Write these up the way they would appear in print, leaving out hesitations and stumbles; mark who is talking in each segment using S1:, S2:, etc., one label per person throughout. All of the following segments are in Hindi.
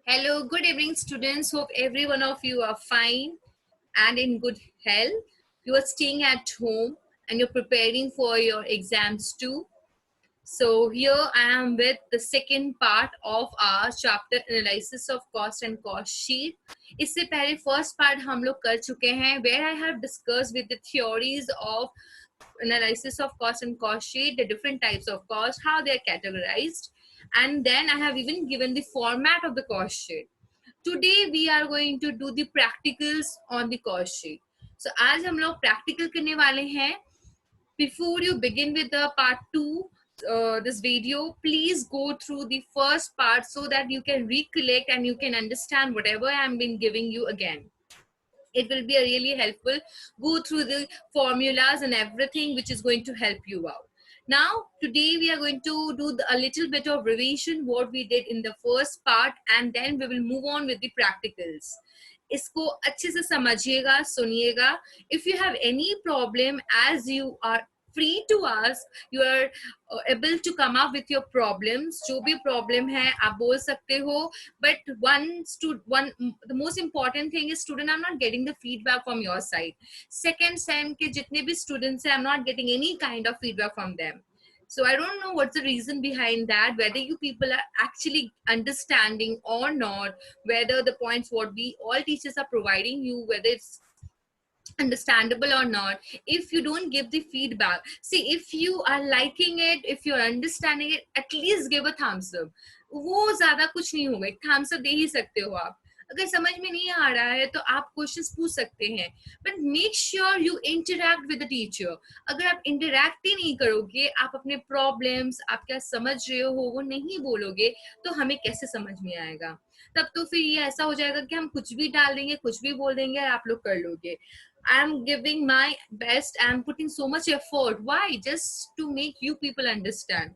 S1: Hello, good evening, students. Hope every one of you are fine and in good health. You are staying at home and you're preparing for your exams too. So here I am with the second part of our chapter analysis of cost and cost sheet. इससे पहले first part हम लोग कर चुके हैं where I have discussed with the theories of analysis of cost and cost sheet, the different types of cost, how they are categorized, and then I have even given the format of the cost sheet. Today we are going to do the practicals on the cost sheet. So आज हम लोग practical करने वाले हैं. Before you begin with the part 2 this video, please go through the first part so that you can recollect and you can understand whatever I am been giving you again. It will be a really helpful. Go through the formulas and everything which is going to help you out. Now today we are going to do a little bit of revision what we did in the first part, and then we will move on with the practicals. इसको अच्छे से समझिएगा, सुनिएगा. If you have any problem, as you are free to ask, you are able to come up with your problems. जो भी problem है आप बोल सकते हो. But the most important thing is, student, I'm not getting the feedback from your side. Second sem के जितने भी students हैं, I'm not getting any kind of feedback from them. So I don't know what's the reason behind that, whether you people are actually understanding or not, whether the points what we all teachers are providing you, whether it's understandable or not. If you don't give the feedback, see, if you are liking it, if you're understanding it, at least give a thumbs up. वो ज्यादा कुछ नहीं होगा, एक thumbs up दे ही सकते हो आप. अगर समझ में नहीं आ रहा है तो आप क्वेश्चंस पूछ सकते हैं, but make sure you interact with the teacher. अगर आप इंटरैक्ट ही नहीं करोगे, आप अपने प्रॉब्लम्स, आप क्या समझ रहे हो वो नहीं बोलोगे, तो हमें कैसे समझ में आएगा. तब तो फिर ये ऐसा हो जाएगा कि हम कुछ भी डाल देंगे, कुछ भी बोल देंगे और आप लोग कर लोगे. I'm giving my best. I'm putting so much effort. Why? Just to make you people understand.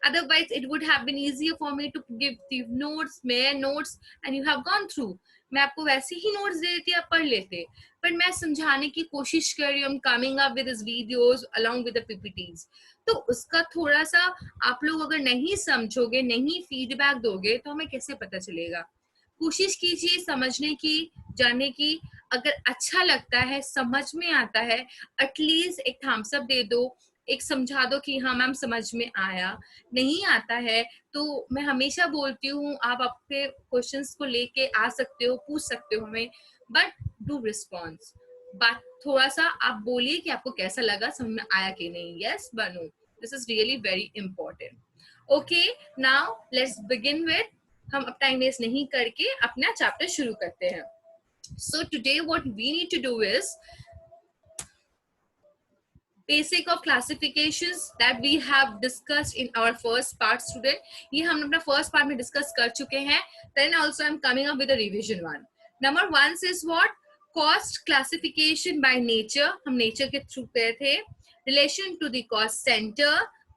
S1: Otherwise, it would have been easier for me to give the notes, mere notes, and you have gone through. मैं आपको वैसे ही notes दे देती, आप पढ़ लेते. पर मैं समझाने की कोशिश कर रही हूँ, coming up with these videos along with the PPTs. तो उसका थोड़ा सा आप लोग अगर नहीं समझोगे, नहीं feedback दोगे, तो हमें कैसे पता चलेगा. कोशिश कीजिए समझने की, जानने की. अगर अच्छा लगता है, समझ में आता है, एटलीस्ट एक थम्स अप दे दो, एक समझा दो कि हाँ मैम समझ में आया. नहीं आता है तो मैं हमेशा बोलती हूँ, आप आपके क्वेश्चंस को लेके आ सकते हो, पूछ सकते हो हमें, बट डू रिस्पॉन्स. बात थोड़ा सा आप बोलिए कि आपको कैसा लगा, समझ में आया कि नहीं. यस बनू, this is really very important. Okay, now let's begin with. हम अब टाइम वेस्ट नहीं करके अपना चैप्टर शुरू करते हैं. So today what we need to do is basic of classifications that we have discussed in our first part. Student, ये हम अपना first part में discuss कर चुके हैं. Then also I'm coming up with a revision one. Number one is what? Cost classification by nature. हम nature के through गए थे. Relation to the cost center,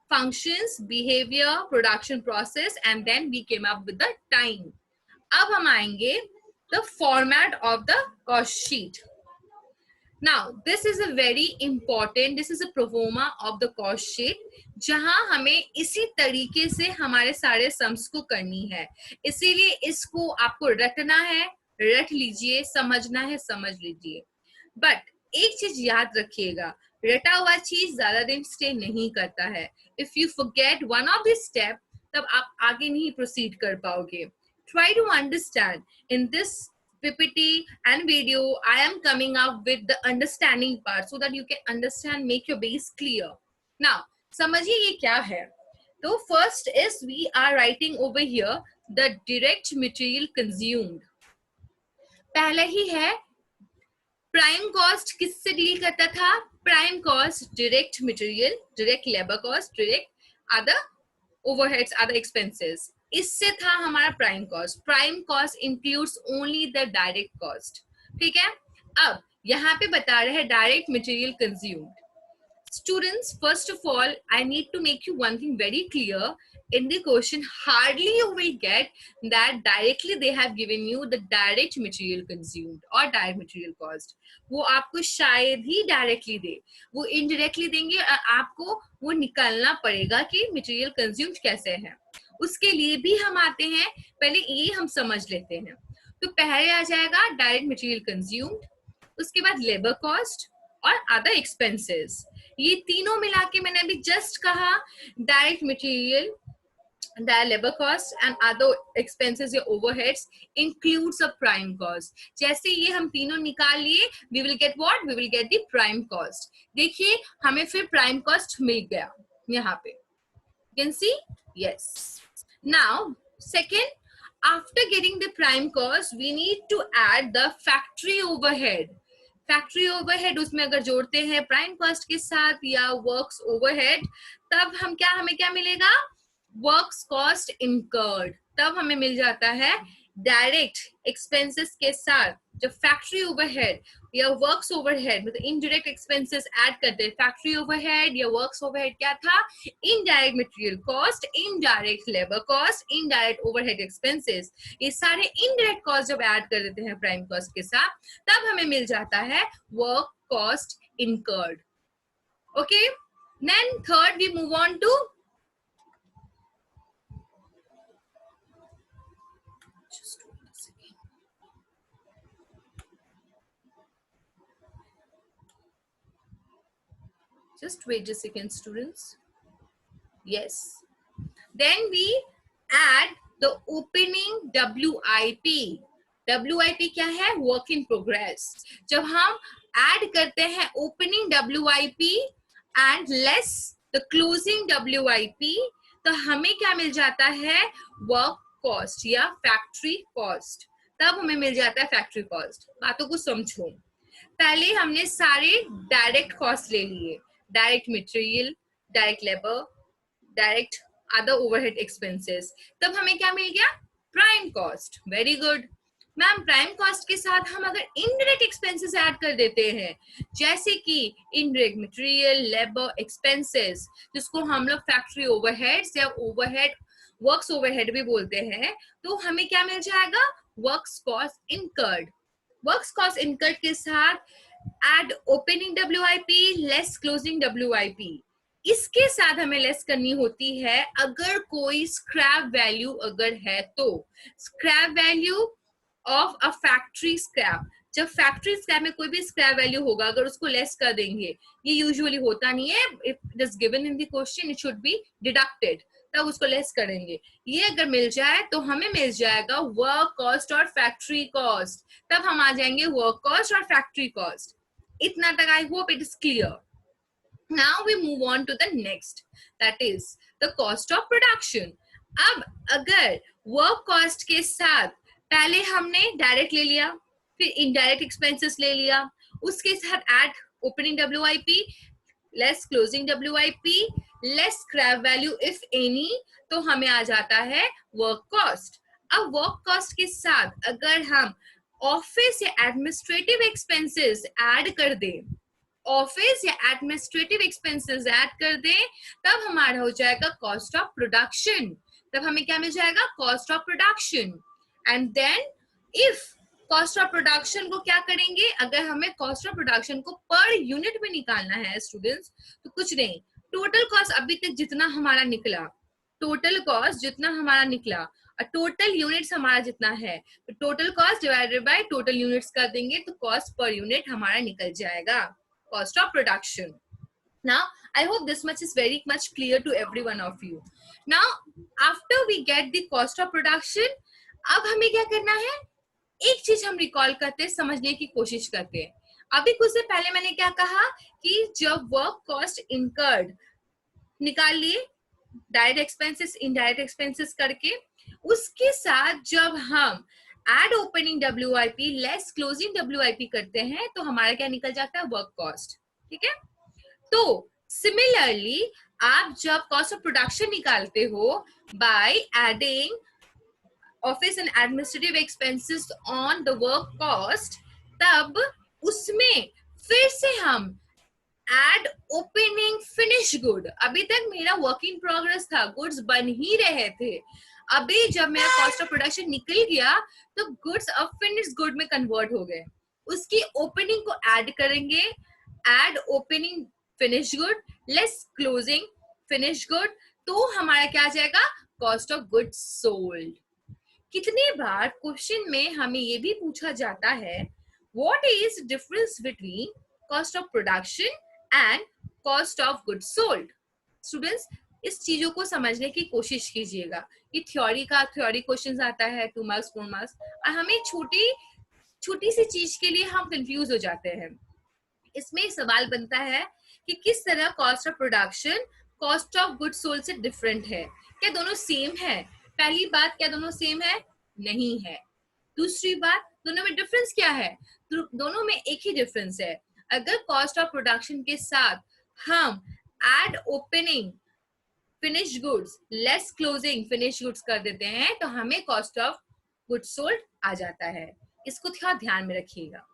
S1: functions, behavior, production process, and then we came up with the time. अब हम आएंगे the format of the cost sheet. Now, this is a very important, this is a pro forma of the cost sheet, जहां हमें इसी तरीके से हमारे सारे सम्स को करनी है. इसीलिए इसको आपको रटना है, रट लीजिए, समझना है, समझ लीजिए. बट एक चीज याद रखिएगा, रटा हुआ चीज ज्यादा दिन स्टे नहीं करता है. If you forget one of this step, तब आप आगे नहीं प्रोसीड कर पाओगे. Try to understand. In this PPT and video, I am coming up with the understanding part so that you can understand, make your base clear. Now, समझिए ये क्या है. तो first is we are writing over here the direct material consumed. पहले ही है प्राइम कॉस्ट. किससे डील करता था? Prime cost direct material, direct labour cost, direct other overheads, other expenses. इससे था हमारा prime cost. Prime cost includes only the direct cost. ठीक है. अब यहाँ पे बता रहे हैं direct material consumed. Students, first of all, I need to make you one thing very clear. In the question, hardly you will get that directly they have given you the direct material consumed or direct material cost. वो आपको शायद ही directly दे, वो indirectly देंगे. आपको वो निकालना पड़ेगा कि material consumed कैसे है. उसके लिए भी हम आते हैं, पहले ये हम समझ लेते हैं। तो पहले आ जाएगा डायरेक्ट मटेरियल कंज्यूम्ड, उसके बाद लेबर कॉस्ट और अदर एक्सपेंसेस। ये तीनों मिला के मैंने अभी जस्ट कहा direct material, that labor cost and other expenses या overheads includes a prime cost। जैसे ये हम तीनों निकाल लिए, we will get what? We will get the prime cost। देखिए हमें फिर prime cost मिल गया यहाँ पे, you can see, yes। Now second, after getting the prime cost we need to add the factory overhead। Factory overhead उसमें अगर जोड़ते हैं प्राइम कॉस्ट के साथ या वर्क्स ओवरहेड, तब हम क्या, हमें क्या मिलेगा? Works cost incurred. तब हमें मिल जाता है डायरेक्ट एक्सपेंसेस के साथ जब फैक्ट्री ओवरहेड या वर्क्स ओवरहेड मतलब इनडायरेक्ट एक्सपेंसेस ऐड करते हैं। फैक्ट्री ओवरहेड या वर्क्स ओवरहेड क्या था? Indirect material cost, indirect labour cost, indirect overhead expenses. ये सारे इनडायरेक्ट कॉस्ट जब ऐड कर देते हैं प्राइम कॉस्ट के साथ, तब हमें मिल जाता है work cost incurred. Okay, then third we move on to just wait a second students, yes, then we add the opening WIP। WIP क्या है? Work in progress. जब हम ऐड करते हैं opening WIP and less the closing WIP, तो हमें क्या मिल जाता है? वर्क कॉस्ट या फैक्ट्री कॉस्ट। तब हमें मिल जाता है फैक्ट्री कॉस्ट। बातों को समझो, पहले हमने सारे डायरेक्ट कॉस्ट ले लिए, direct material, direct labour, direct other overhead expenses. तब हमें क्या मिल गया? Prime cost. Very good ma'am, prime cost के साथ हम अगर इनडायरेक्ट एक्सपेंसेस ऐड कर देते हैं, जैसे कि इनडायरेक्ट मटेरियल, लेबर एक्सपेंसेस, जिसको हम लोग फैक्ट्री ओवरहेड्स या ओवरहेड वर्क्स ओवरहेड भी बोलते हैं, तो हमें क्या मिल जाएगा? Works cost incurred. Works cost incurred के साथ add opening WIP less closing WIP। इसके साथ हमें लेस करनी होती है अगर कोई स्क्रैप वैल्यू अगर है तो। Scrap value of a factory scrap, जब फैक्ट्री स्क्रैप में कोई भी स्क्रैप वैल्यू होगा अगर उसको लेस कर देंगे, ये यूजुअली होता नहीं है, if it is given in the question it should be deducted, तब उसको लेस करेंगे। ये अगर मिल जाए तो हमें मिल जाएगा वर्क कॉस्ट और फैक्ट्री कॉस्ट। तब हम आ जाएंगे वर्क कॉस्ट और फैक्ट्री कॉस्ट। इतना तक I hope it is clear. Now we move on to the next, that is the cost of production। अब अगर वर्क कॉस्ट के साथ पहले हमने डायरेक्ट ले लिया, फिर इनडायरेक्ट एक्सपेंसेस ले लिया, उसके साथ add opening WIP less closing WIP less scrap value if any, तो हमें आ जाता है वर्क कॉस्ट। अब वर्क कॉस्ट के साथ अगर हम ऑफिस या एडमिनिस्ट्रेटिव एक्सपेंसेस ऐड कर दें, ऑफिस या एडमिनिस्ट्रेटिव एक्सपेंसेस ऐड कर दें, तब हमारा हो जाएगा कॉस्ट ऑफ प्रोडक्शन। तब हमें क्या मिल जाएगा? Cost of production. And then if cost of production को क्या करेंगे? अगर हमें कॉस्ट ऑफ प्रोडक्शन को पर यूनिट में निकालना है स्टूडेंट्स, तो कुछ नहीं, टोटल कॉस्ट अभी तक जितना हमारा निकला, टोटल कॉस्ट जितना हमारा निकला और टोटल यूनिट्स हमारा जितना है, तो total cost divided by total units कर देंगे, तो कॉस्ट पर यूनिट हमारा निकल जाएगा, cost of production। Now, I hope this much is very much clear to every one of you। Now, after we get the cost of production, अब हमें क्या करना है? एक चीज हम रिकॉल करते हैं, समझने की कोशिश करते हैं। अभी कुछ से पहले मैंने क्या कहा कि जब वर्क कॉस्ट इनकर्ड निकाल लिए डायरेक्ट एक्सपेंसेस इनडायरेक्ट एक्सपेंसेस करके, उसके साथ जब हम add opening WIP less closing WIP करते हैं, तो हमारा क्या निकल जाता है? Work cost. ठीक है, तो सिमिलरली आप जब कॉस्ट ऑफ प्रोडक्शन निकालते हो by adding office and administrative expenses on the work cost, तब उसमें फिर से हम एड ओपनिंग फिनिश गुड। अभी तक मेरा वर्क इन प्रोग्रेस था, गुड्स बन ही रहे थे। अभी जब मेरा कॉस्ट ऑफ प्रोडक्शन निकल गया तो गुड्स अब फिनिश गुड में कन्वर्ट हो गए, उसकी ओपनिंग को ऐड करेंगे, add opening finish good less closing finish good, तो हमारा क्या आ जाएगा? Cost of goods sold. कितनी बार क्वेश्चन में हमें ये भी पूछा जाता है, what is difference between cost of production and cost of goods sold. Students, इस चीजों को समझने की कोशिश कीजिएगा। ये थ्योरी क्वेश्चन आता है 2 मार्क्स 4 मार्क्स, और हमें छोटी छोटी सी चीज के लिए हम कंफ्यूज हो जाते हैं। इसमें एक सवाल बनता है कि किस तरह cost of production cost of goods sold से डिफरेंट है। क्या दोनों सेम है? पहली बात, क्या दोनों सेम है? नहीं है। दूसरी बात, दोनों में डिफरेंस क्या है? दोनों में एक ही डिफरेंस है। अगर कॉस्ट ऑफ प्रोडक्शन के साथ हम add opening finish goods less closing finish goods कर देते हैं तो हमें कॉस्ट ऑफ गुड्स सोल्ड आ जाता है। इसको थोड़ा ध्यान में रखिएगा।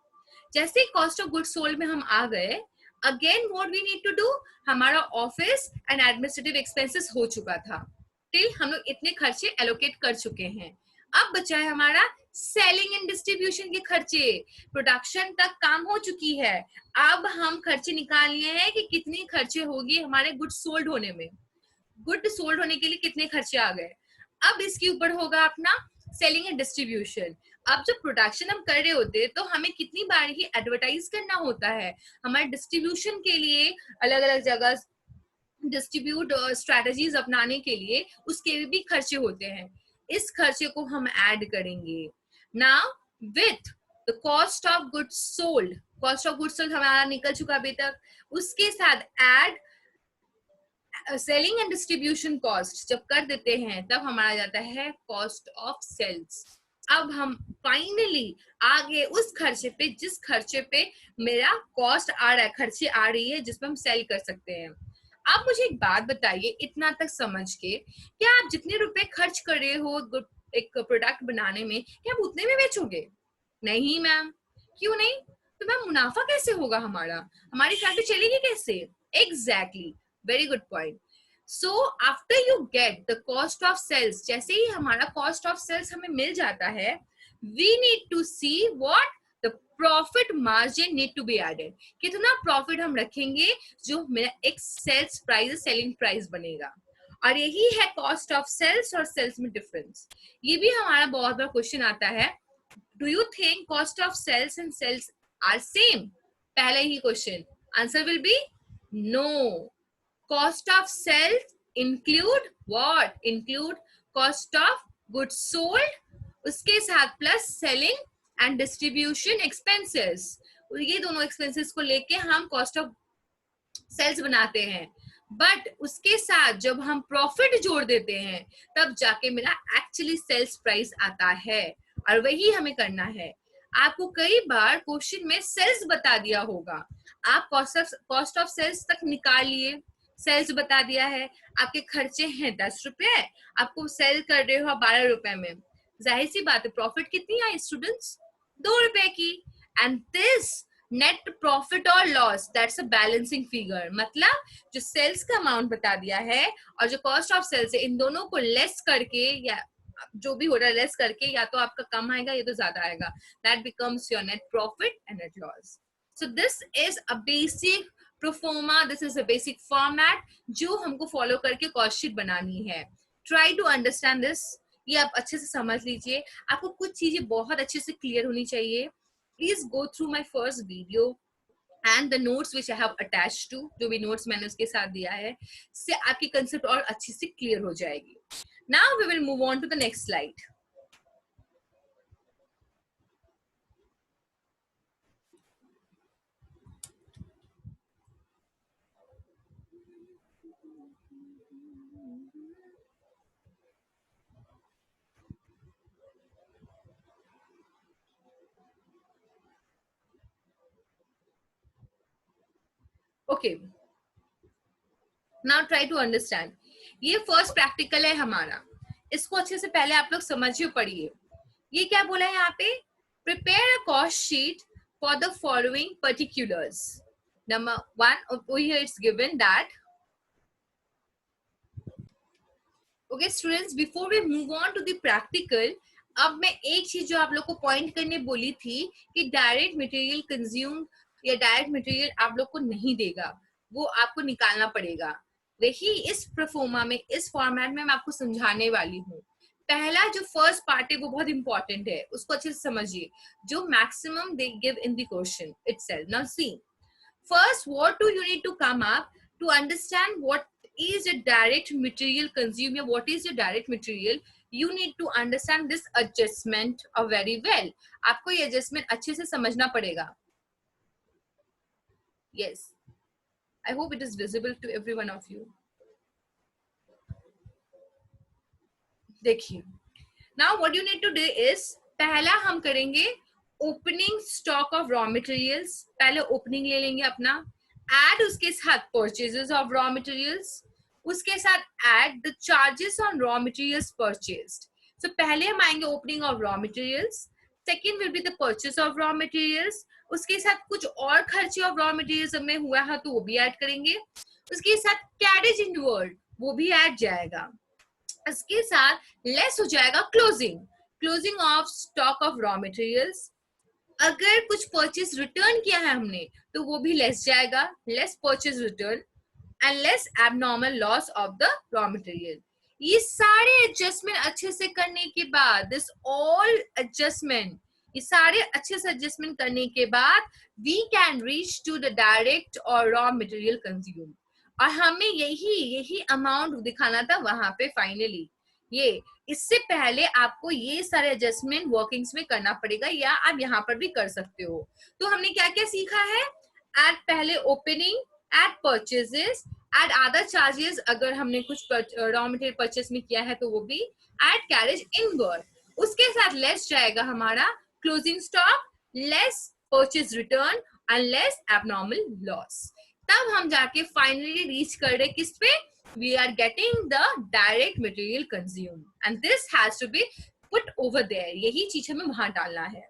S1: जैसे कॉस्ट ऑफ गुड्स सोल्ड में हम आ गए, again what we need to do, हमारा ऑफिस एंड एडमिनिस्ट्रेटिव एक्सपेंसेस हो चुका था, टिल हम लोग इतने खर्चे एलोकेट कर चुके हैं। अब बचा है हमारा सेलिंग एंड डिस्ट्रीब्यूशन के खर्चे। प्रोडक्शन तक काम हो चुकी है, अब हम खर्चे निकाल लिए हैं कि कितनी खर्चे होगी हमारे गुड्स सोल्ड होने में। गुड सोल्ड होने के लिए कितने खर्चे आ गए। अब इसके ऊपर होगा अपना सेलिंग एंड डिस्ट्रीब्यूशन। अब जब प्रोडक्शन हम कर रहे होते हैं तो हमें कितनी बार ही एडवर्टाइज करना होता है, हमारे डिस्ट्रीब्यूशन के लिए अलग अलग जगह डिस्ट्रीब्यूट स्ट्रेटजीज अपनाने के लिए उसके भी खर्चे होते हैं। इस खर्चे को हम ऐड करेंगे। Now with the cost of goods sold, cost of goods sold हमारा निकल चुका अभी तक, उसके साथ add selling and distribution cost जब कर देते हैं तब हमारा जाता है कॉस्ट ऑफ सेल्स। अब हम फाइनली आगे उस खर्चे पे, जिस खर्चे पे मेरा कॉस्ट आ रहा है, खर्चे आ रही है जिसपे हम सेल कर सकते हैं। अब मुझे एक बात बताइए, इतना तक समझ के, क्या आप जितने रुपए खर्च कर रहे हो एक प्रोडक्ट बनाने में, क्या आप उतने में बेचोगे? नहीं मैम। क्यों नहीं? तो मैम मुनाफा कैसे होगा हमारा, हमारी फैक्ट्री चलेगी कैसे? Exactly, very good point. So after you get the cost of sales, जैसे ही हमारा कॉस्ट ऑफ सेल्स हमें मिल जाता है, we need to see what the profit margin need to be added. कितना प्रॉफिट हम रखेंगे जो मेरा एक सेल्स प्राइस, सेलिंग प्राइस बनेगा। और यही है कॉस्ट ऑफ सेल्स और सेल्स में डिफरेंस। ये भी हमारा बहुत बड़ा क्वेश्चन आता है, do you think cost of sales and sales are same? पहला ही question, answer will be no. Cost of sales include what? Include cost of goods sold, उसके साथ plus selling and distribution expenses. ये दोनों एक्सपेंसेस को लेके हम कॉस्ट ऑफ सेल्स बनाते हैं। बट उसके साथ जब हम प्रॉफिट जोड़ देते हैं तब जाके मेरा एक्चुअली सेल्स प्राइस आता है, और वही हमें करना है। आपको कई बार क्वेश्चन में सेल्स बता दिया होगा, आप कॉस्ट ऑफ सेल्स तक निकाल लिए, सेल्स बता दिया है, आपके खर्चे हैं 10 रुपए, आपको सेल कर रहे हो 12 रुपए में, जाहिर सी बात है प्रॉफिट कितनी आई स्टूडेंट्स? 2 रुपए की। एंड दिस नेट प्रॉफिट और loss, that's a balancing figure. मतलब जो सेल्स का अमाउंट बता दिया है और जो कॉस्ट ऑफ सेल्स है, इन दोनों को लेस करके, या जो भी हो रहा है लेस करके, या तो आपका कम आएगा या तो ज्यादा आएगा, that becomes your net profit and net loss. So this is a basic proforma, this is a basic format जो हमको फॉलो करके कॉस्ट शीट बनानी है। ट्राई टू अंडरस्टैंड दिस, ये आप अच्छे से समझ लीजिए। आपको कुछ चीजें बहुत अच्छे से क्लियर होनी चाहिए। Please go through my first video and the notes which I have attached to, जो भी नोट्स मैंने उसके साथ दिया है, से आपकी कंसेप्ट और अच्छे से क्लियर हो जाएगी। Now we will move on to the next slide. Okay, now try to understand. ये फर्स्ट प्रैक्टिकल है हमारा, इसको अच्छे से पहले आप लोग समझिए, पढ़िए। ये क्या बोला है यहाँ पे? Prepare a cost sheet for the following particulars. Number 1, here it's given that, okay students, before we move on to the practical, अब मैं एक चीज जो आप लोग को पॉइंट करने बोली थी कि डायरेक्ट मटेरियल कंज्यूम या डायरेक्ट मटेरियल आप लोग को नहीं देगा, वो आपको निकालना पड़ेगा। देखिए इस प्रोफोमा में, इस फॉर्मेट में मैं आपको समझाने वाली हूँ। पहला जो फर्स्ट पार्ट है वो बहुत इंपॉर्टेंट है, उसको अच्छे से समझिए, जो maximum they give in the question itself. Now see, first what do you need to come up to understand what is a direct material consumed, what is a direct material, you need to understand this adjustment very well. आपको ये adjustment अच्छे से समझना पड़ेगा. Yes, I hope it is visible to every one of you. देखिए, now what you need to do is, पहला हम करेंगे opening stock of raw materials. पहले ओपनिंग ले लेंगे अपना, एड उसके साथ परचेजेस ऑफ रॉ मटेरियल्स, उसके साथ add the charges on raw materials purchased. So पहले हम आएंगे opening of raw materials, second will be the purchase of raw materials, उसके साथ कुछ और खर्चे ऑफ रॉ मटेरियल्स में हुआ है तो वो भी ऐड करेंगे, उसके साथ कैरेज इन वर्ल्ड वो भी ऐड जाएगा, इसके साथ लेस हो जाएगा closing of stock of raw materials. अगर कुछ परचेज रिटर्न किया है हमने तो वो भी लेस जाएगा, less purchase return and less abnormal loss of the raw material. ये सारे एडजस्टमेंट अच्छे से करने के बाद, दिस ऑल एडजस्टमेंट, ये सारे अच्छे से एडजस्टमेंट करने के बाद we can reach to the direct और रॉ मटेरियल कंज्यूम. और हमें यही अमाउंट दिखाना था वहां पे फाइनली. ये इससे पहले आपको ये सारे एडजस्टमेंट वर्किंग्स में करना पड़ेगा, या आप यहाँ पर भी कर सकते हो. तो हमने क्या क्या सीखा है? एट पहले opening, add purchases, add other charges, अगर हमने कुछ रॉ मटेरियल परचेस में किया है तो वो भी, एट कैरेज इनवर्ड. उसके साथ लेस जाएगा हमारा closing stock, less purchase return and less abnormal loss. तब हम जाके फाइनली रीच कर रहे किस पे? We are getting the direct material consumed and this has to be put over there. यही चीज हमें वहां डालना है.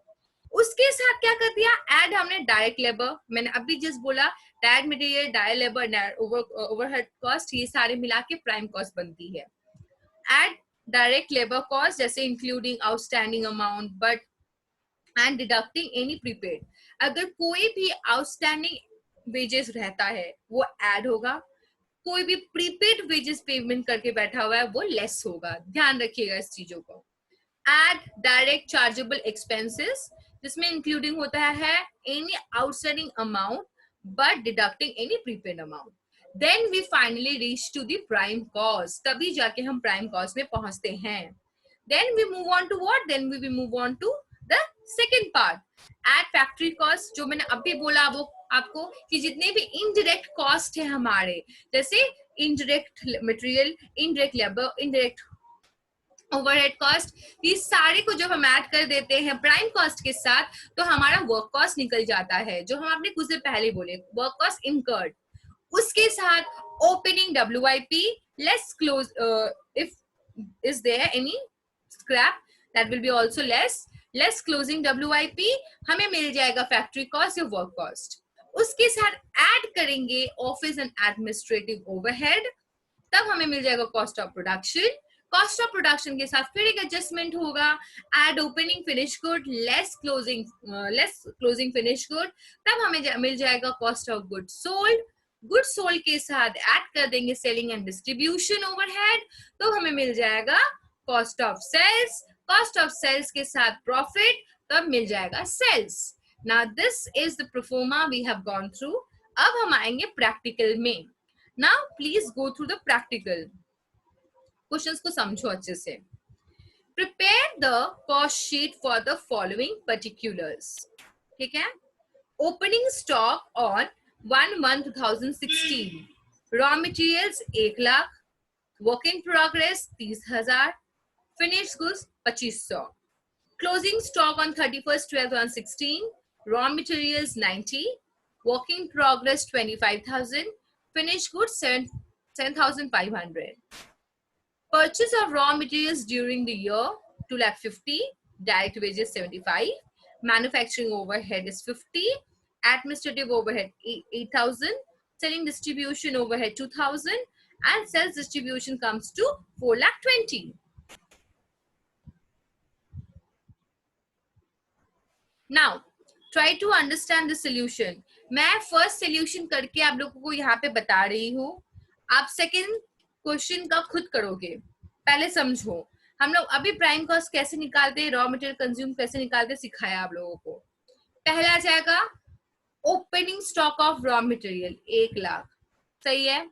S1: उसके साथ क्या कर दिया? ऐड हमने डायरेक्ट लेबर, मैंने अभी जस्ट बोला direct material, direct labour, overhead cost, ये सारे मिला के प्राइम कॉस्ट बनती है. ऐड डायरेक्ट लेबर कॉस्ट जैसे including outstanding amount but and deducting any prepaid. अगर कोई भी आउटस्टैंडिंग वेजेस रहता है वो ऐड होगा, कोई भी प्रीपेड वेजेस पेमेंट करके बैठा हुआ है वो लेस होगा. ध्यान रखिएगा इस चीजों को. एड डायरेक्ट चार्जेबल एक्सपेंसेस जिसमें इंक्लूडिंग होता है any outstanding amount but deducting any prepaid amount. Then we finally reach to the prime cost. तभी जाके हम प्राइम कॉस्ट में पहुंचते हैं. Then we move on to what? Then we move on to the second part, add factory cost. जो मैंने अभी बोला वो आपको कि जितने भी इनडायरेक्ट कॉस्ट है हमारे, जैसे indirect material, indirect labour, indirect overhead cost, ये सारे को जब हम ऐड कर देते हैं प्राइम कॉस्ट के साथ तो हमारा वर्क कॉस्ट निकल जाता है, जो हम आपने कुछ देर पहले बोले, वर्क कॉस्ट इनकर्ड. उसके साथ opening WIP, less close, if is there any scrap that will be also less closing WIP, हमें मिल जाएगा फैक्ट्री कॉस्ट या वर्क कॉस्ट. उसके साथ ऐड करेंगे ऑफिस एंड एडमिनिस्ट्रेटिव ओवरहेड, तब हमें मिल जाएगा cost of production. Cost of production के साथ फिर एक एडजस्टमेंट होगा, add opening finish good, less closing finish good, तब हमें मिल जाएगा cost of good sold. Good sold के साथ ऐड कर देंगे सेलिंग एंड डिस्ट्रीब्यूशन ओवरहेड, तो हमें मिल जाएगा cost of sales. Cost of sales के साथ प्रॉफिट, तब मिल जाएगा sales. Now this is the proforma we have gone through. अब हम आएंगे प्रैक्टिकल में. Now please go through the practical. Questions को समझो अच्छे से. Prepare the cost sheet for the following particulars. ठीक है? Opening stock on 1/1/2016. Raw materials 1 lakh. Work in progress 30,000. Finished goods 2500. Closing stock on 31/12/2016. Raw materials 90, work in progress 25,000, finished goods 7,500. Purchase of raw materials during the year 2,50,000, direct wages 75, manufacturing overhead is 50, administrative overhead 8,000, selling distribution overhead 2,000, and sales distribution comes to 4,20,000. Now try to understand the solution. मैं फर्स्ट सोल्यूशन करके आप लोगों को यहाँ पे बता रही हूँ. आप सेकंड क्वेश्चन का खुद करोगे, पहले समझो। हम लोग अभी प्राइम कॉस्ट कैसे निकालते, रॉ मटेरियल कंज्यूम कैसे निकालते सिखाया आप लोगों को। पहला आ जाएगा opening stock of raw material 1 lakh, सही है।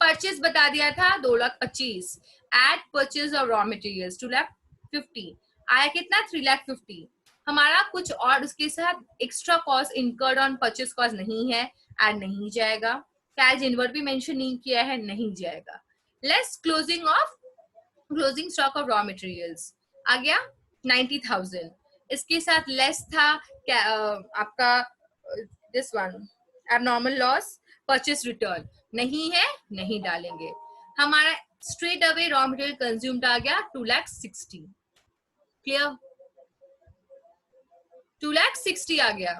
S1: परचेज बता दिया था 2,25,000, add purchase of raw materials 2,50,000, आया कितना 3,50,000। हमारा कुछ और उसके साथ extra cost incurred on purchase cost नहीं है, ऐड नहीं जाएगा। कैश इनवर्ड भी मेंशन नहीं किया है, नहीं जाएगा। Less closing stock of raw materials आ गया 90,000। इसके साथ लेस था आपका this one abnormal loss purchase return, नहीं है, नहीं डालेंगे। हमारा straight away raw material consumed आ गया 2,60,000। क्लियर, 2,60,000 आ गया।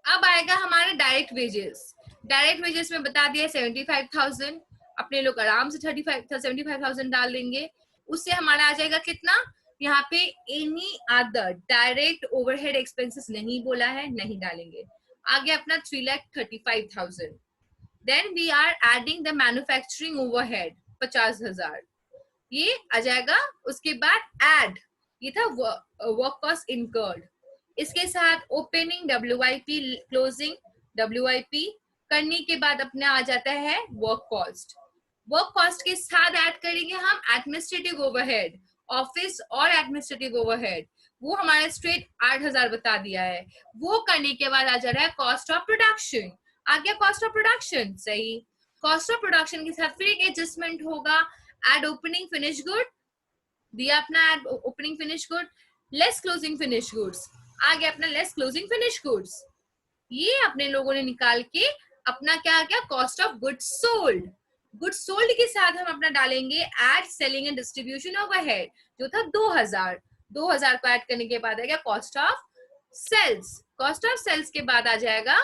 S1: अब आएगा हमारे डायरेक्ट वेजेस। डायरेक्ट वेजेस में बता दिया 75,000, अपने लोग आराम से 75,000 डाल देंगे। उससे हमारा आ जाएगा कितना, यहाँ पे any other direct overhead expenses नहीं बोला है, नहीं डालेंगे। आ गया अपना 3,35,000। Then we are adding the manufacturing overhead 50,000, ये आ जाएगा। उसके बाद एड, ये था वर्क कॉस्ट इनकर्ड। इसके साथ ओपनिंग WIP, क्लोजिंग WIP करने के बाद अपना आ जाता है वर्क कॉस्ट। वर्क कॉस्ट के साथ ऐड करेंगे हम एडमिनिस्ट्रेटिव ओवरहेड, ऑफिस और एडमिनिस्ट्रेटिव ओवरहेड, वो हमारे स्ट्रेट 8,000 बता दिया है। वो करने के बाद आ जा रहा है कॉस्ट ऑफ प्रोडक्शन। आ गया कॉस्ट ऑफ प्रोडक्शन, सही। कॉस्ट ऑफ प्रोडक्शन के साथ फिर एक एडजस्टमेंट होगा, एड ओपनिंग फिनिश गुड, दिया अपना add opening finish good, less closing finish goods, आ गया अपना लेस क्लोजिंग फिनिश गुड्स। ये अपने लोगों ने निकाल के अपना क्या आ गया cost of goods sold. Goods sold के साथ हम अपना डालेंगे add selling and distribution overhead, जो था 2,000। 2,000 को ऐड करने के बाद आ गया cost of sales. Cost of sales के बाद आ जाएगा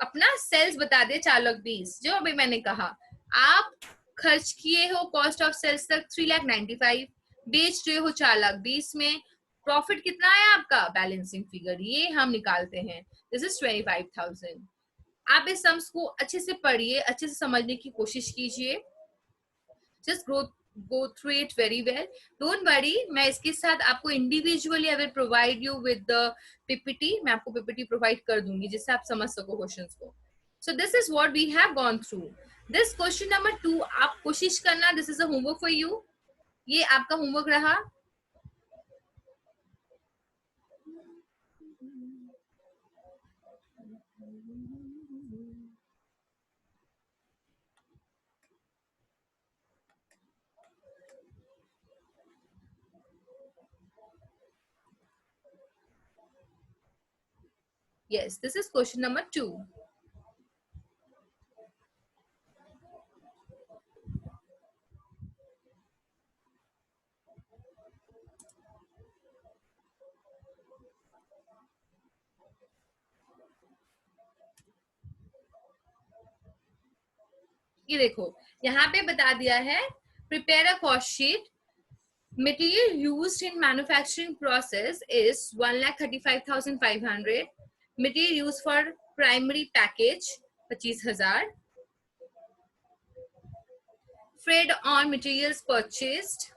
S1: अपना सेल्स बता दे 4,20,000, जो अभी मैंने कहा। आप खर्च किए हो कॉस्ट ऑफ सेल्स तक 3,95,000, बेच रहे हो 4,20,000 में, प्रॉफिट कितना है आपका, बैलेंसिंग फिगर ये हम निकालते हैं, दिस इज 25,000। आप इस सम्स को अच्छे से पढ़िए, अच्छे से समझने की कोशिश कीजिए, just go through it very well, don't worry. मैं इसके साथ आपको individually I will provide you with the PPT, मैं आपको पीपीटी प्रोवाइड कर दूंगी जिससे आप समझ सको क्वेश्चंस को। So this is what we have gone through. This question number 2 आप कोशिश करना, this is a homework for you, ये आपका होमवर्क रहा। Yes, this is question number 2. ये देखो यहाँ पे बता दिया है, prepare a cost sheet. Material used in manufacturing process is 1,35,500. Material used for primary package 25,000. Freight on materials purchased.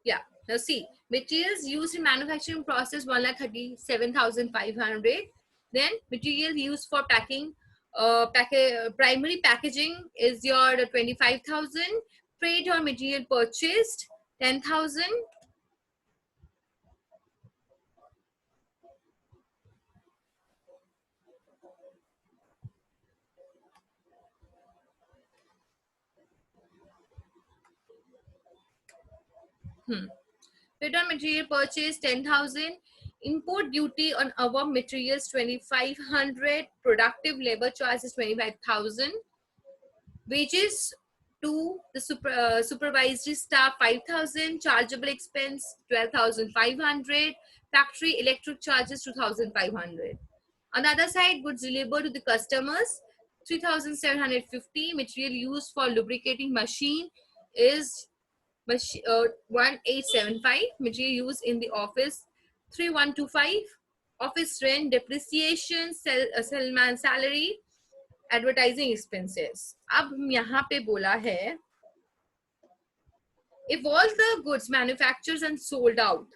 S1: Yeah, now see, materials used in manufacturing process 1,37,500. Then material used for packing, primary packaging is your 25,000. Freight or material purchased 10,000. Freight on material purchase 10,000. Import duty on above materials 2,500. Productive labor charge is 25,000. Wages to the supervisory staff 5,000. Chargeable expense 12,500. Factory electric charges 2,500. On the other side, goods delivered to the customers, 3,750. Material used for lubricating machine is 1875. Material used in the office, 3125. Office rent, depreciation, salesman salary, advertising expenses. अब यहाँ पे बोला है, if all the goods manufactured and sold out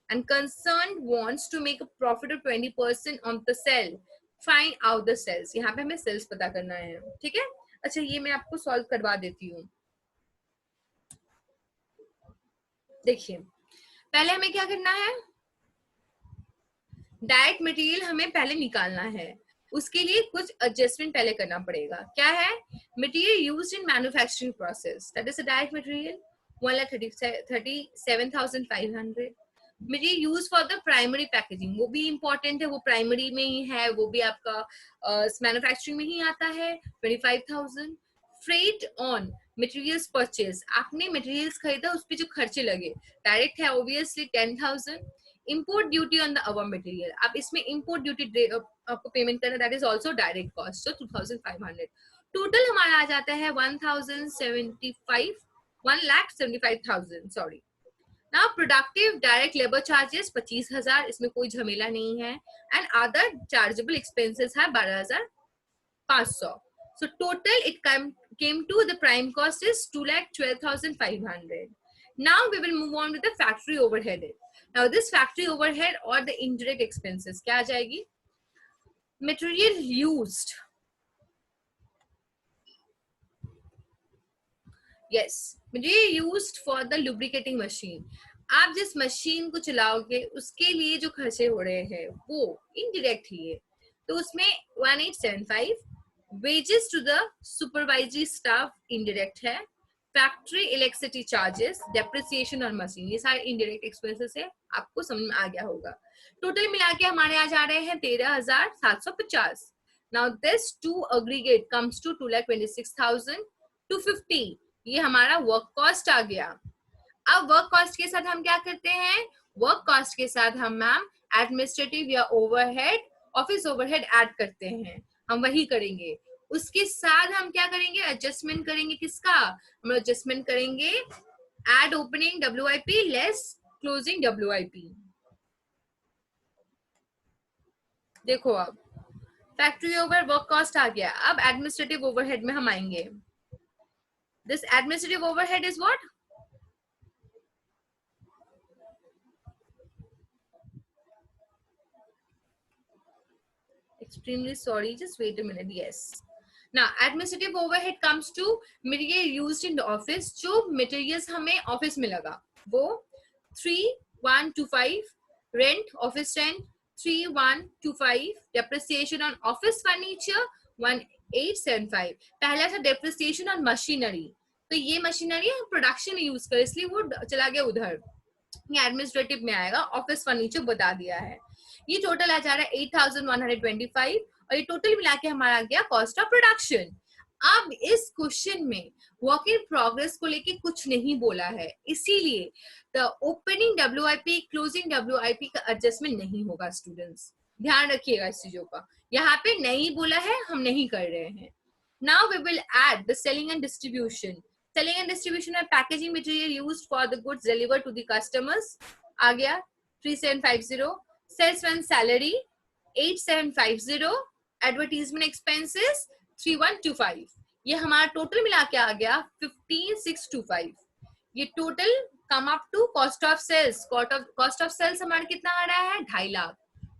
S1: and concerned wants to make a profit of 20% on the sell, find out the sales. यहाँ पे हमें सेल्स पता करना है, ठीक है. अच्छा, ये मैं आपको सॉल्व करवा देती हूँ. देखिए, पहले हमें क्या करना है, डायरेक्ट मटेरियल हमें पहले निकालना है. उसके लिए कुछ एडजस्टमेंट पहले करना पड़ेगा. क्या है, material used in manufacturing process, that is a direct material, 1,37,500. Material use for the primary packaging, वो भी इंपॉर्टेंट है, वो प्राइमरी में ही है, वो भी आपका मैन्युफैक्चरिंग में ही आता है, 25,000. फ्रेट ऑन मटेरियल्स परचेज, आपने मटेरियल्स खरीदा, उस पर जो खर्चे लगे डायरेक्ट है obviously 10,000. Import duty on the our material, आप इसमें इम्पोर्ट ड्यूटी आपको पेमेंट करना, that is also direct cost, so 2,500. Total हमारा आ जाता है 1,75,000 sorry. Now productive direct labour charges 25,000, इसमें कोई झमेला नहीं है. एंड अदर चार्जेबल एक्सपेंसेस है 12,500. So total it came to the prime cost is 2,12,500. Now we will move on with the factory overhead. Now this factory overhead or the indirect expenses क्या आ जाएगी, material used, yes, material used for the lubricating machine. आप जिस मशीन को चलाओगे उसके लिए जो खर्चे हो रहे हैं वो इनडायरेक्ट ही है, तो उसमें 1,875. Wages to the supervisory staff indirect है. फैक्ट्री इलेक्ट्रिसिटी चार्जेस, डेप्रिसिएशन और मशीन, ये सारे इनडायरेक्ट एक्सपेंसेस है. आपको समझ में आ गया होगा. टोटल मिला के हमारे आ जा रहे हैं 13,750. Now this to aggregate comes to 2,26,250. ये हमारा वर्क कॉस्ट आ गया. अब वर्क कॉस्ट के साथ हम क्या करते हैं, वर्क कॉस्ट के साथ हम मैम एडमिनिस्ट्रेटिव या ओवरहेड, ऑफिस ओवरहेड ऐड करते हैं, हम वही करेंगे. उसके साथ हम क्या करेंगे, एडजस्टमेंट करेंगे. किसका, हम एडजस्टमेंट करेंगे add opening WIP less closing WIP. देखो अब फैक्ट्री ओवर वर्क कॉस्ट आ गया. अब एडमिनिस्ट्रेटिव ओवरहेड में हम आएंगे. This administrative overhead is what, extremely sorry, just wait a minute. Yes, now administrative overhead comes to material used in the office. जो materials हमें ऑफिस में लगा वो 3,125. rent, office rent 3,125. depreciation on office furniture 1,875. पहला था depreciation on machinery, तो ये मशीनरी हम प्रोडक्शन में यूज कर, इसलिए वो चला गया उधर. ये एडमिनिस्ट्रेटिव में आएगा. ऑफिस फर्नीचर बता दिया है. ये टोटल आ जा रहा है 8,125 और ये टोटल मिला के हमारा गया कॉस्ट ऑफ प्रोडक्शन. अब इस क्वेश्चन में वर्क इन प्रोग्रेस को लेके कुछ नहीं बोला है, इसीलिए the opening WIP closing WIP का एडजस्टमेंट नहीं होगा. स्टूडेंट्स ध्यान रखिएगा इस चीजों का, यहाँ पे नहीं बोला है, हम नहीं कर रहे हैं. Now we will add the selling and distribution. Selling and distribution और packaging material used for the goods delivered to the customers आ गया 3,750. Salesman salary 8,750. Advertisement expenses 3,125. ये हमारा टोटल मिला के आ गया 15,625. ये total come up to cost of sales. Cost of sales हमारा कितना आ रहा है, 2.5 लाख,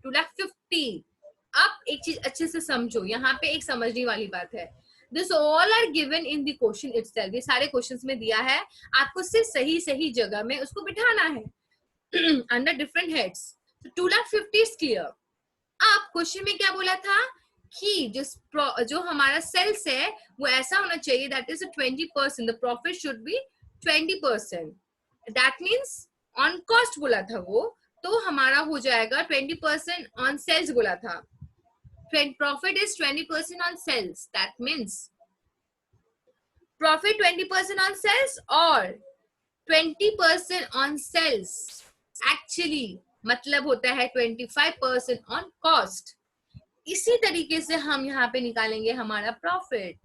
S1: 2,50,000. अब एक चीज अच्छे से समझो, यहाँ पे एक समझने वाली बात है. This all are given in the question itself. ये सारे क्वेश्चंस में दिया है, आपको सिर्फ सही सही जगह में उसको बिठाना है under different heads. 2,50,000 is clear. आप क्वेश्चन में क्या बोला था कि जो हमारा सेल्स है वो ऐसा होना चाहिए that is 20%, the profit should be 20%. That means on cost बोला था वो, तो हमारा हो जाएगा 20% ऑन सेल्स बोला था. Profit is 20% on sales, that means profit 20% on sales और 20% ऑन सेल्स एक्चुअली मतलब होता है 25% ऑन कॉस्ट. इसी तरीके से हम यहाँ पे निकालेंगे हमारा प्रॉफिट।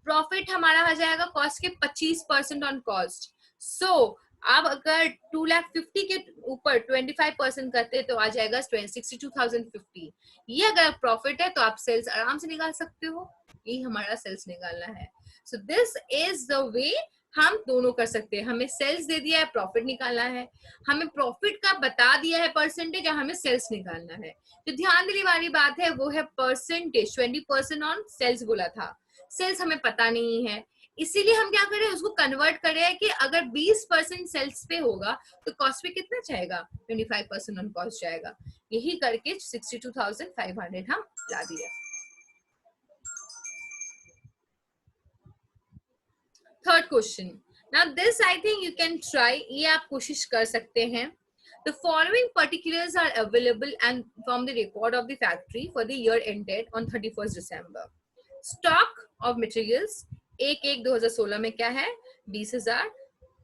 S1: प्रॉफिट हमारा आ जाएगा कॉस्ट के 25% ऑन कॉस्ट। सो अब अगर 2,50,000 के ऊपर 25% करते तो आ जाएगा 62,050। ये अगर प्रॉफिट है तो आप सेल्स आराम से निकाल सकते हो। ये हमारा सेल्स निकालना है। सो दिस इज द वे हम दोनों कर सकते हैं। हमें सेल्स दे दिया है, प्रॉफिट निकालना है। हमें प्रॉफिट का बता दिया है परसेंटेज, हमें सेल्स निकालना है। जो ध्यान देने वाली बात है वो है परसेंटेज। 20% ऑन सेल्स बोला था, सेल्स हमें पता नहीं है, इसीलिए हम क्या करें, उसको कन्वर्ट करें कि अगर 20% सेल्स पे होगा तो कॉस्ट पे कितना जाएगा, 25% ऑन कॉस्ट जाएगा। यही करके 62,500 हम ला दिए। Third question, now this I think you can try, ये आप कोशिश कर सकते हैं। The following particulars are available and from the record of the factory for the year ended on 31st December. Stock of materials 1/1/2016 में क्या है, 20,000,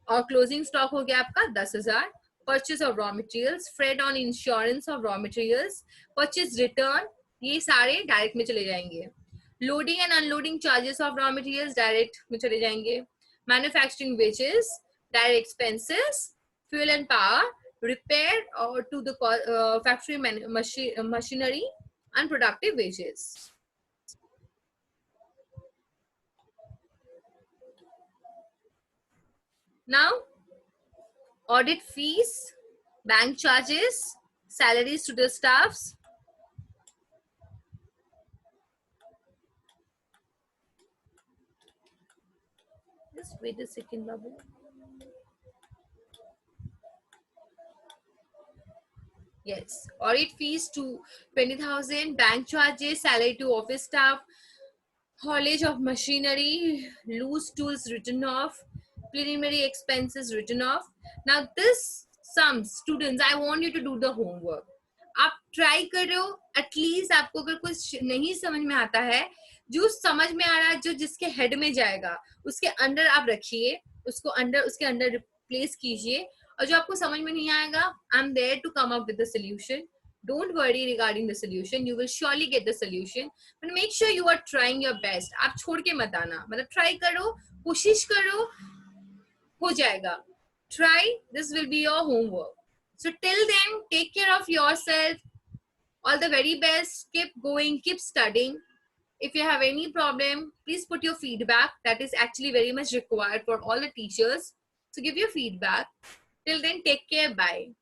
S1: और क्लोजिंग स्टॉक हो गया आपका 10,000। Purchase of raw materials, freight on insurance of raw materials, purchase return, ये सारे डायरेक्ट में चले जाएंगे। Loading and unloading charges of raw materials direct में चले जाएंगे। Manufacturing wages, direct expenses, fuel and power, repair और to the factory machinery, unproductive wages. Now, audit fees, bank charges, salaries to the staffs, just wait a second, Babu. Yes, audit fees to 20,000, bank charges, salary to office staff, haulage of machinery, loose tools written off, preliminary expenses written off. Now this sums, students, I want you to do the homework. आप ट्राई कर रहे हो, एटलीस्ट आपको अगर कुछ नहीं समझ में आता है, जो समझ में आ रहा है, जो जिसके हेड में जाएगा उसके अंडर आप रखिए, उसको अंडर, उसके अंडर रिप्लेस कीजिए। और जो आपको समझ में नहीं आएगा, I am there to come up with the solution. Don't worry regarding the solution, you will surely get the solution, but make sure you are trying your best. आप छोड़ के मत आना, मतलब ट्राई करो, कोशिश करो, हो जाएगा। Try, this will be your homework. So till then, take care of yourself. All the very best. Keep going, keep studying. If you have any problem, please put your feedback. That is actually very much required for all the teachers. So give your feedback. Till then, take care. Bye.